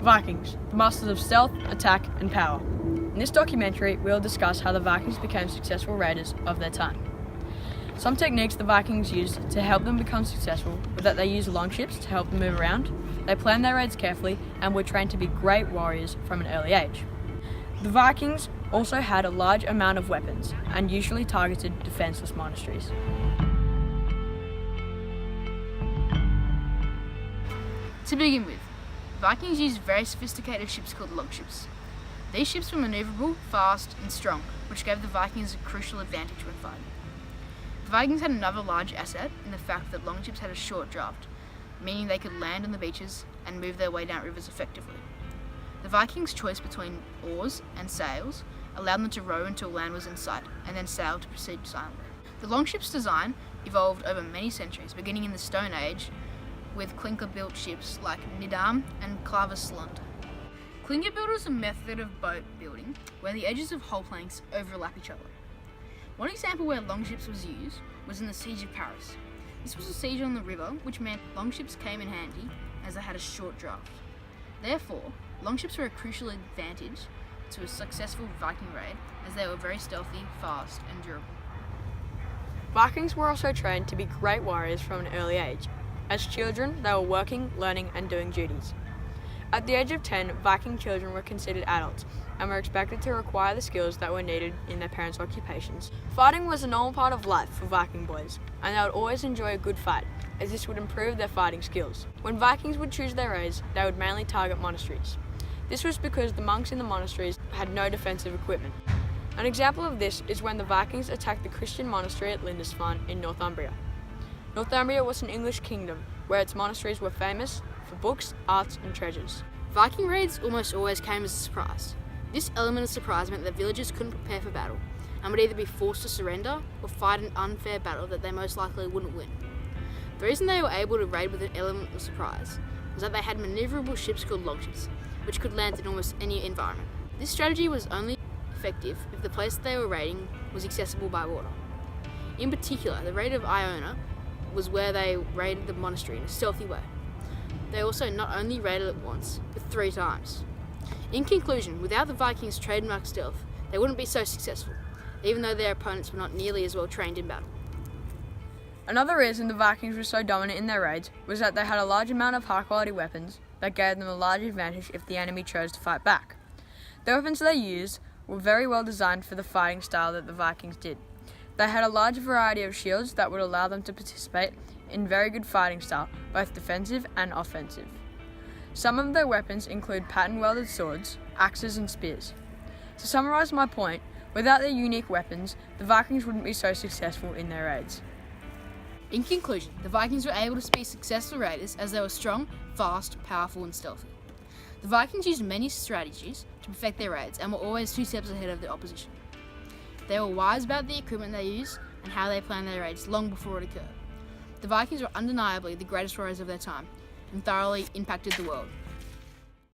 Vikings, the masters of stealth, attack, and power. In this documentary, we'll discuss how the Vikings became successful raiders of their time. Some techniques the Vikings used to help them become successful were that they used longships to help them move around, they planned their raids carefully, and were trained to be great warriors from an early age. The Vikings also had a large amount of weapons and usually targeted defenseless monasteries. To begin with, Vikings used very sophisticated ships called longships. These ships were manoeuvrable, fast, and strong, which gave the Vikings a crucial advantage when fighting. The Vikings had another large asset in the fact that longships had a short draft, meaning they could land on the beaches and move their way down rivers effectively. The Vikings' choice between oars and sails allowed them to row until land was in sight, and then sail to proceed silently. The longship's design evolved over many centuries, beginning in the Stone Age with clinker-built ships like Nidam and Klaversland. Clinker build is a method of boat building where the edges of hull planks overlap each other. One example where longships was used was in the Siege of Paris. This was a siege on the river, which meant longships came in handy as they had a short draft. Therefore, longships were a crucial advantage to a successful Viking raid as they were very stealthy, fast, and durable. Vikings were also trained to be great warriors from an early age. As children, they were working, learning, and doing duties. At the age of 10, Viking children were considered adults and were expected to acquire the skills that were needed in their parents' occupations. Fighting was a normal part of life for Viking boys, and they would always enjoy a good fight, as this would improve their fighting skills. When Vikings would choose their raids, they would mainly target monasteries. This was because the monks in the monasteries had no defensive equipment. An example of this is when the Vikings attacked the Christian monastery at Lindisfarne in Northumbria. Northumbria was an English kingdom where its monasteries were famous for books, arts, and treasures. Viking raids almost always came as a surprise. This element of surprise meant that villagers couldn't prepare for battle and would either be forced to surrender or fight an unfair battle that they most likely wouldn't win. The reason they were able to raid with an element of surprise was that they had manoeuvrable ships called longships, which could land in almost any environment. This strategy was only effective if the place they were raiding was accessible by water. In particular, the raid of Iona was where they raided the monastery in a stealthy way. They also not only raided it once, but 3 times. In conclusion, without the Vikings' trademark stealth, they wouldn't be so successful, even though their opponents were not nearly as well trained in battle. Another reason the Vikings were so dominant in their raids was that they had a large amount of high-quality weapons that gave them a large advantage if the enemy chose to fight back. The weapons they used were very well designed for the fighting style that the Vikings did. They had a large variety of shields that would allow them to participate in very good fighting style, both defensive and offensive. Some of their weapons include pattern-welded swords, axes, and spears. To summarise my point, without their unique weapons, the Vikings wouldn't be so successful in their raids. In conclusion, the Vikings were able to be successful raiders as they were strong, fast, powerful, and stealthy. The Vikings used many strategies to perfect their raids and were always 2 steps ahead of the opposition. They were wise about the equipment they used and how they planned their raids long before it occurred. The Vikings were undeniably the greatest warriors of their time and thoroughly impacted the world.